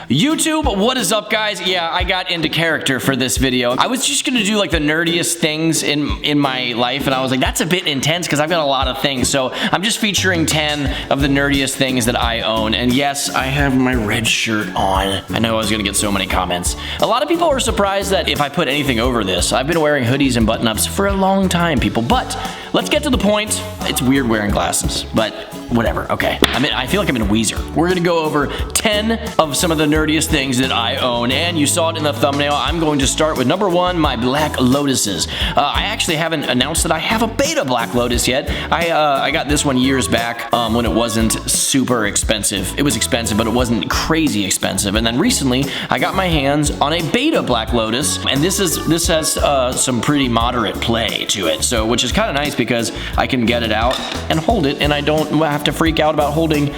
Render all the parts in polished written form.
YouTube, what is up, guys? Yeah, I got into character for this video. I was just gonna do like the nerdiest things in my life, and I was like, that's a bit intense because I've got a lot of things. So I'm just featuring 10 of the nerdiest things that I own. And yes, I have my red shirt on. I know I was gonna get so many comments. A lot of people are surprised that if I put anything over this. I've been wearing hoodies and button-ups for a long time, people. But let's get to the point. It's weird wearing glasses, but whatever, okay. I feel like I'm in Weezer. We're gonna go over 10 of some of the nerdiest things that I own, and you saw it in the thumbnail. I'm going to start with number 1, my Black Lotuses. I actually haven't announced that I have a beta Black Lotus yet. I got this one years back when it wasn't super expensive. It was expensive, but it wasn't crazy expensive. And then recently, I got my hands on a beta Black Lotus, and this has some pretty moderate play to it, so which is kind of nice because I can get it out and hold it, and I don't have to freak out about holding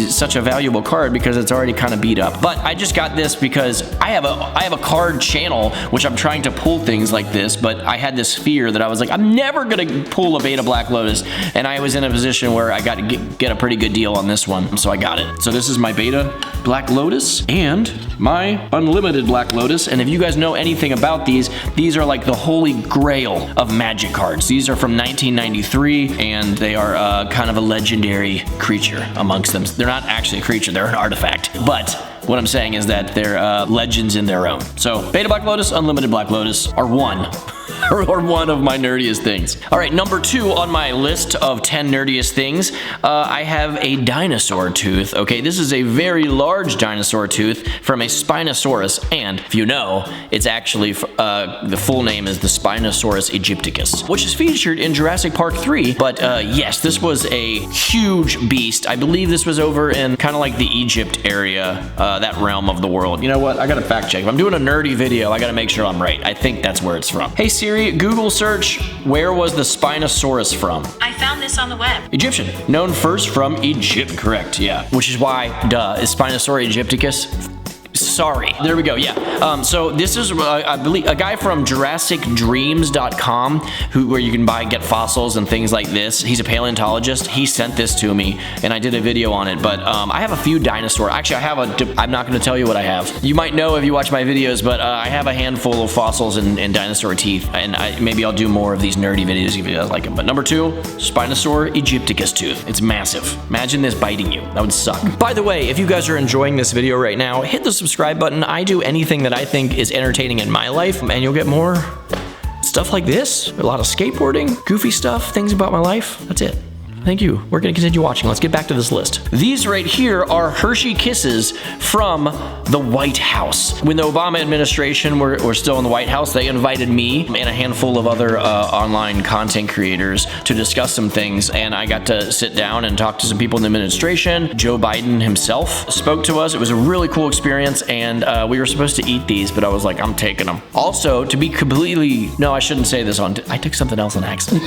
such a valuable card because it's already kind of beat up. But I just got this because I have a card channel which I'm trying to pull things like this, but I had this fear that I was like, I'm never gonna pull a beta Black Lotus, and I was in a position where I got to get a pretty good deal on this one, so I got it. So this is my beta Black Lotus and my unlimited Black Lotus, and if you guys know anything about these are like the holy grail of Magic cards. These are from 1993, and they are kind of a legendary creature amongst them. They're not actually a creature, they're an artifact, but what I'm saying is that they're legends in their own. So Beta Black Lotus, Unlimited Black Lotus are one. or one of my nerdiest things. All right, number 2 on my list of 10 nerdiest things, I have a Dinosaur Tooth. Okay, this is a very large dinosaur tooth from a Spinosaurus, and if you know, it's actually, the full name is the Spinosaurus aegypticus, which is featured in Jurassic Park 3, but yes, this was a huge beast. I believe this was over in kind of like the Egypt area, that realm of the world. You know what, I gotta fact check. If I'm doing a nerdy video, I gotta make sure I'm right. I think that's where it's from. Hey Siri, Google search, where was the Spinosaurus from? I found this on the web. Egyptian. Known first from Egypt. Correct, yeah. Which is why, is Spinosaurus aegypticus? Sorry. There we go, yeah. So this is, I believe, a guy from JurassicDreams.com where you can get fossils and things like this. He's a paleontologist. He sent this to me, and I did a video on it, but I have a few dinosaurs. Actually, I'm not going to tell you what I have. You might know if you watch my videos, but I have a handful of fossils and dinosaur teeth, and maybe I'll do more of these nerdy videos if you guys like them. But number 2, Spinosaurus aegypticus tooth. It's massive. Imagine this biting you. That would suck. By the way, if you guys are enjoying this video right now, hit the subscribe button. I do anything that I think is entertaining in my life, and you'll get more stuff like this. A lot of skateboarding, goofy stuff, things about my life. That's it. Thank you. We're going to continue watching. Let's get back to this list. These right here are Hershey Kisses from the White House. When the Obama administration were still in the White House, they invited me and a handful of other online content creators to discuss some things, and I got to sit down and talk to some people in the administration. Joe Biden himself spoke to us. It was a really cool experience, and we were supposed to eat these, but I was like, I'm taking them. Also, to be completely... No, I shouldn't say this on... I took something else on accident.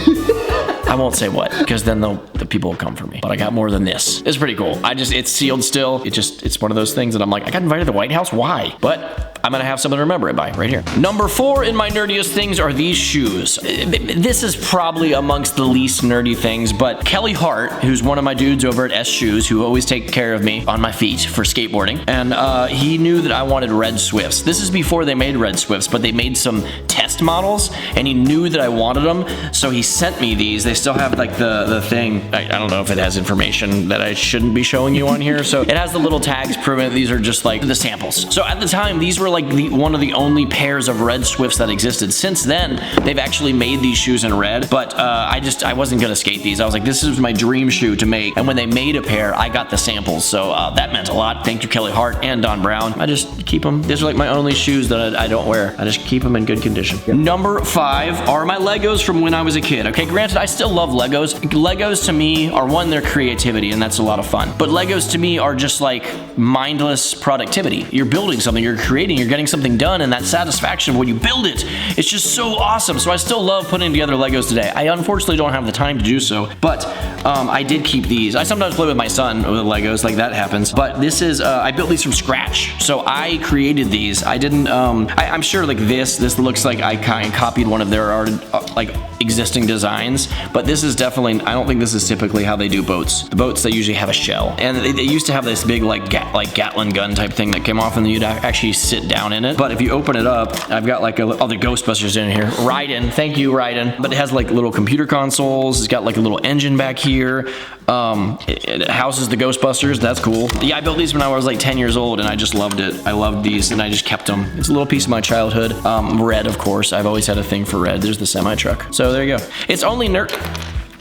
I won't say what, because then the people will come for me. But I got more than this. It's pretty cool. It's sealed still. It's one of those things that I'm like, I got invited to the White House? Why? But I'm gonna have something to remember it by right here. Number 4 in my nerdiest things are these shoes. This is probably amongst the least nerdy things, but Kelly Hart, who's one of my dudes over at S Shoes, who always take care of me on my feet for skateboarding, and he knew that I wanted red Swifts. This is before they made red Swifts, but they made some test models, and he knew that I wanted them, so he sent me these. They still have like the thing. I don't know if it has information that I shouldn't be showing you on here, so it has the little tags proving that these are just like the samples. So at the time, these were like one of the only pairs of red Swifts that existed. Since then, they've actually made these shoes in red, but I wasn't gonna skate these. I was like, this is my dream shoe to make, and when they made a pair, I got the samples, so that meant a lot. Thank you, Kelly Hart and Don Brown. I just keep them. These are like my only shoes that I don't wear. I just keep them in good condition. Yep. Number 5 are my Legos from when I was a kid. Okay, granted, I still love Legos. Legos to me are, one, their creativity, and that's a lot of fun, but Legos to me are just like mindless productivity. You're building something, you're creating, you're getting something done, and that satisfaction when you build it, it's just so awesome. So I still love putting together Legos today. I unfortunately don't have the time to do so, but I did keep these. I sometimes play with my son with Legos, like that happens, but this is, I built these from scratch. So I created these. I didn't, I'm sure like this looks like I kind of copied one of their like existing designs, but this is definitely, I don't think this is typically how they do boats. The boats, they usually have a shell, and they used to have this big like like Gatling gun type thing that came off, and then you'd actually sit down in it. But if you open it up, I've got like all the Ghostbusters in here. Raiden, thank you, Raiden. But it has like little computer consoles. It's got like a little engine back here. It houses the Ghostbusters. That's cool. Yeah, I built these when I was like 10 years old, and I just loved it. I loved these, and I just kept them. It's a little piece of my childhood. Red, of course. I've always had a thing for red. There's the semi-truck. So there you go. It's only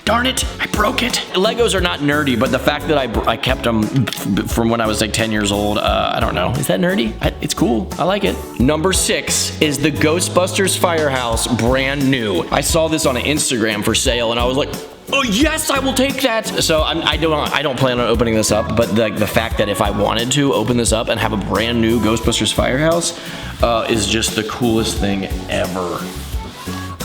Darn it, I broke it. Legos are not nerdy, but the fact that I kept them from when I was like 10 years old, I don't know. Is that nerdy? It's cool. I like it. Number 6 is the Ghostbusters Firehouse, brand new. I saw this on Instagram for sale, and I was like, oh yes, I will take that. So I don't plan on opening this up, but the fact that if I wanted to open this up and have a brand new Ghostbusters Firehouse is just the coolest thing ever.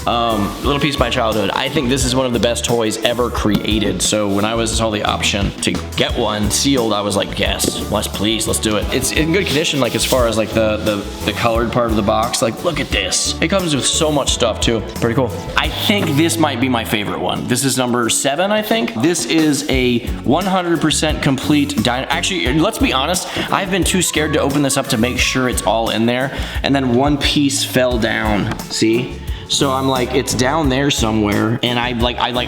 Little piece of my childhood. I think this is one of the best toys ever created. So when I saw the option to get one sealed, I was like, yes, please, let's do it. It's in good condition, like as far as like the colored part of the box. Like, look at this. It comes with so much stuff too. Pretty cool. I think this might be my favorite one. This is number 7, I think. This is a 100% complete Actually, let's be honest. I've been too scared to open this up to make sure it's all in there. And then one piece fell down. See? So I'm like, it's down there somewhere, and I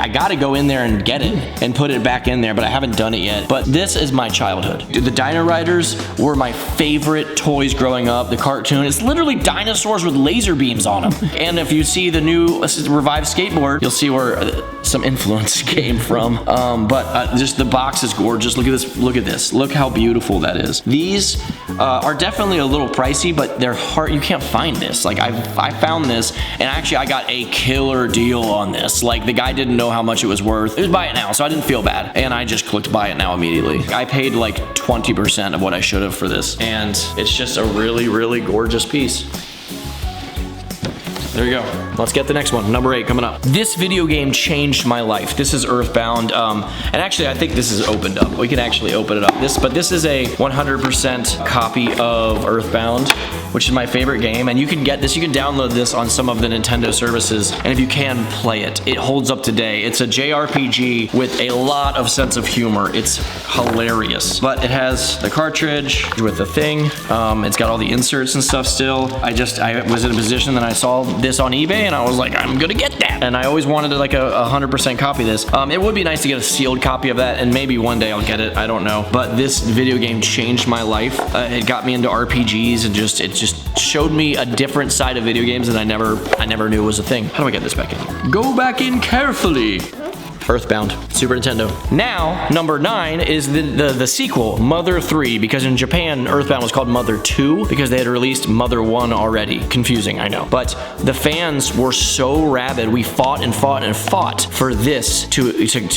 gotta go in there and get it and put it back in there, but I haven't done it yet. But this is my childhood. The Dino Riders were my favorite toys growing up. The cartoon, it's literally dinosaurs with laser beams on them. And if you see the new revived skateboard, you'll see where some influence came from. Just the box is gorgeous. Look at this. Look at this. Look how beautiful that is. These are definitely a little pricey, but they're hard. You can't find this. Like I found this, and actually I got a killer deal on this. Like the guy didn't know how much it was worth. It was buy it now, so I didn't feel bad. And I just clicked buy it now immediately. I paid like 20% of what I should have for this. And it's just a really, really gorgeous piece. There you go. Let's get the next one. Number 8 coming up. This video game changed my life. This is Earthbound. And actually, I think this is opened up. We can actually open it up. This is a 100% copy of Earthbound, which is my favorite game. And you can get this. You can download this on some of the Nintendo services. And if you can, play it. It holds up today. It's a JRPG with a lot of sense of humor. It's hilarious. But it has the cartridge with the thing. It's got all the inserts and stuff still. I was in a position that I saw this on eBay, and I was like, I'm gonna get that. And I always wanted like a 100% copy of this. It would be nice to get a sealed copy of that, and maybe one day I'll get it. I don't know. But this video game changed my life. It got me into RPGs, and it just showed me a different side of video games that I never knew was a thing. How do I get this back in? Go back in carefully. Earthbound, Super Nintendo. Now, number 9 is the sequel, Mother 3, because in Japan, Earthbound was called Mother 2 because they had released Mother 1 already. Confusing, I know. But the fans were so rabid. We fought and fought and fought for this to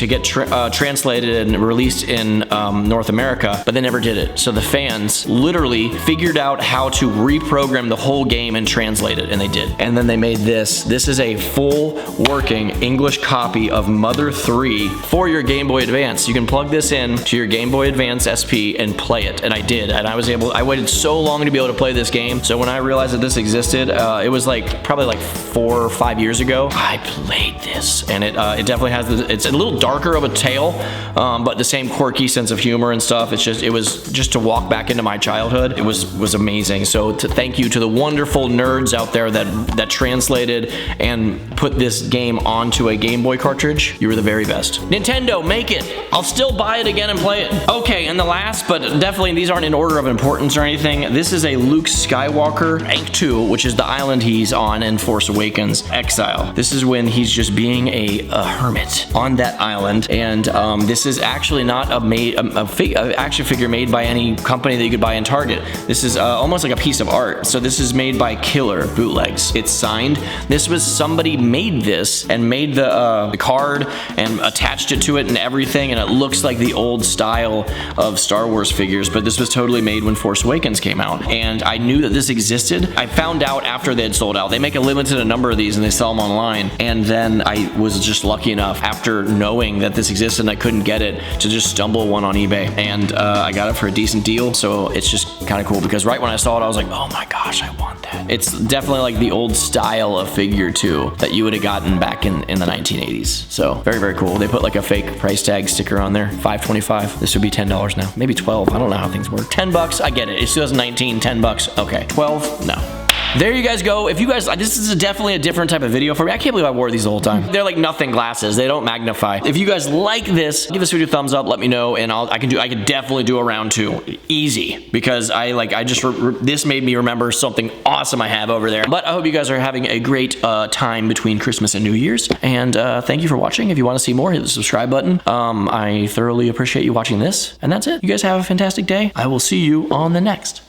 get translated and released in North America, but they never did it. So the fans literally figured out how to reprogram the whole game and translate it, and they did. And then they made this. This is a full working English copy of Mother 3 for your Game Boy Advance. You can plug this in to your Game Boy Advance SP and play it, and I did, and I waited so long to be able to play this game. So when I realized that this existed, it was probably like 4 or 5 years ago. I played this, and it definitely has it's a little darker of a tale, but the same quirky sense of humor and stuff. It was just to walk back into my childhood. It was amazing. So thank you to the wonderful nerds out there that translated and put this game onto a Game Boy cartridge. You were the very best. Nintendo, make it. I'll still buy it again and play it. Okay, and the last, but definitely these aren't in order of importance or anything. This is a Luke Skywalker Act 2, which is the island he's on in Force Awakens Exile. This is when he's just being a hermit on that island, and this is actually not a action figure made by any company that you could buy in Target. This is almost like a piece of art. So this is made by Killer Bootlegs. It's signed. This was somebody made this and made the card and attached it to it and everything, and it looks like the old style of Star Wars figures, but this was totally made when Force Awakens came out, and I knew that this existed. I found out after they had sold out. They make a limited number of these and they sell them online, and then I was just lucky enough, after knowing that this existed and I couldn't get it, to just stumble one on eBay, and I got it for a decent deal. So it's just kind of cool, because right when I saw it I was like, oh my gosh, I want that. It's definitely like the old style of figure too that you would have gotten back in the 1980s. So very, very very cool. They put like a fake price tag sticker on there. $5.25. This would be $10 now. Maybe 12. I don't know how things work. $10. I get it. It's 2019. $10. Okay. 12. No. There you guys go. If you guys, this is definitely a different type of video for me. I can't believe I wore these the whole time. They're like nothing glasses. They don't magnify. If you guys like this, give this video a thumbs up. Let me know, and I can definitely do a round 2, easy, because this made me remember something awesome I have over there. But I hope you guys are having a great time between Christmas and New Year's. And thank you for watching. If you want to see more, hit the subscribe button. I thoroughly appreciate you watching this, and that's it. You guys have a fantastic day. I will see you on the next.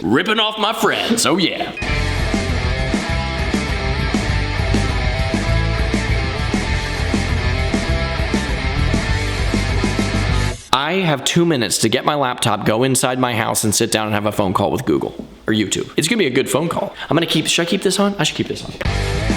Ripping off my friends. Oh yeah. I have 2 minutes to get my laptop, go inside my house, and sit down and have a phone call with Google or YouTube. It's gonna be a good phone call. Should I keep this on? I should keep this on.